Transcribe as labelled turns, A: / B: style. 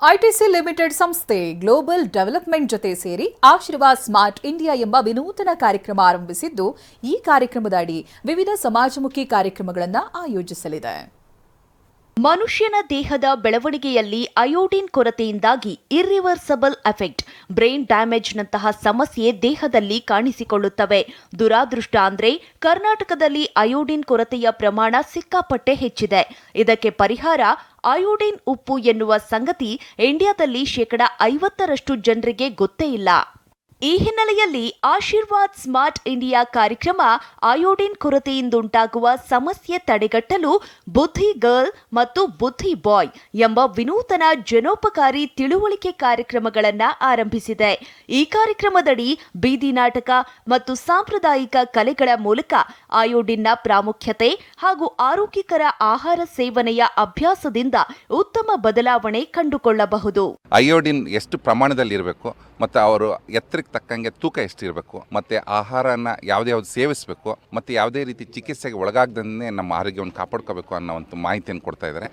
A: ITC limited ಸಂಸ್ಥೆ global development ಜೊತೆ ಸೇರಿ ಆಶೀರ್ವಾದ್ ಸ್ಮಾರ್ಟ್ ಇಂಡಿಯಾ ಎಂಬ ವಿನೂತನ ಕಾರ್ಯಕ್ರಮ ಆರಂಭಿಸಿದ್ದು, ಈ ಕಾರ್ಯಕ್ರಮದ ಅಡಿ ವಿವಿಧ ಸಮಾಜಮುಖಿ ಕಾರ್ಯಕ್ರಮಗಳನ್ನು ಆಯೋಜಿಸಲಿದೆ.
B: ಮನುಷ್ಯನ ದೇಹದ ಬೆಳವಣಿಗೆಯಲ್ಲಿ ಅಯೋಡಿನ್ ಕೊರತೆಯಿಂದಾಗಿ ಇರ್ರಿವರ್ಸಬಲ್ ಎಫೆಕ್ಟ್, ಬ್ರೈನ್ ಡ್ಯಾಮೇಜ್ನಂತಹ ಸಮಸ್ಯೆ ದೇಹದಲ್ಲಿ ಕಾಣಿಸಿಕೊಳ್ಳುತ್ತವೆ. ದುರಾದೃಷ್ಟ ಅಂದ್ರೆ ಕರ್ನಾಟಕದಲ್ಲಿ ಅಯೋಡಿನ್ ಕೊರತೆಯ ಪ್ರಮಾಣ ಸಿಕ್ಕಾಪಟ್ಟೆ ಹೆಚ್ಚಿದೆ. ಇದಕ್ಕೆ ಪರಿಹಾರ ಅಯೋಡಿನ್ ಉಪ್ಪು ಎನ್ನುವ ಸಂಗತಿ ಇಂಡಿಯಾದಲ್ಲಿ 50% ಜನರಿಗೆ ಗೊತ್ತೇ ಇಲ್ಲ. ಈ ಹಿನ್ನೆಲೆಯಲ್ಲಿ ಆಶೀರ್ವಾದ್ ಸ್ಮಾರ್ಟ್ ಇಂಡಿಯಾ ಕಾರ್ಯಕ್ರಮ ಅಯೋಡಿನ್ ಕೊರತೆಯಿಂದುಂಟಾಗುವ ಸಮಸ್ಯೆ ತಡೆಗಟ್ಟಲು ಬುದ್ಧಿ ಗರ್ಲ್ ಮತ್ತು ಬುದ್ಧಿ ಬಾಯ್ ಎಂಬ ವಿನೂತನ ಜನೋಪಕಾರಿ ತಿಳುವಳಿಕೆ ಕಾರ್ಯಕ್ರಮಗಳನ್ನು ಆರಂಭಿಸಿದೆ. ಈ ಕಾರ್ಯಕ್ರಮದಡಿ ಬೀದಿ ನಾಟಕ ಮತ್ತು ಸಾಂಪ್ರದಾಯಿಕ ಕಲೆಗಳ ಮೂಲಕ ಅಯೋಡಿನ್ನ ಪ್ರಾಮುಖ್ಯತೆ ಹಾಗೂ ಆರೋಗ್ಯಕರ ಆಹಾರ ಸೇವನೆಯ ಅಭ್ಯಾಸದಿಂದ ಉತ್ತಮ ಬದಲಾವಣೆ ಕಂಡುಕೊಳ್ಳಬಹುದು.
C: ಅಯೋಡಿನ್ ಎಷ್ಟು ಪ್ರಮಾಣದಲ್ಲಿ ಇರಬೇಕು ಮತ್ತು ಅವರು ಎತ್ತರಕ್ಕೆ ತಕ್ಕಂಗೆ ತೂಕ ಎಷ್ಟಿರಬೇಕು, ಮತ್ತು ಆಹಾರನ ಯಾವ್ದು ಸೇವಿಸಬೇಕು, ಮತ್ತು ಯಾವುದೇ ರೀತಿ ಚಿಕಿತ್ಸೆಗೆ ಒಳಗಾಗದಂತೆ ನಮ್ಮ ಆರೋಗ್ಯವನ್ನು ಕಾಪಾಡ್ಕೋಬೇಕು ಅನ್ನೋ ಒಂದು ಮಾಹಿತಿಯನ್ನು ಕೊಡ್ತಾ ಇದ್ದಾರೆ.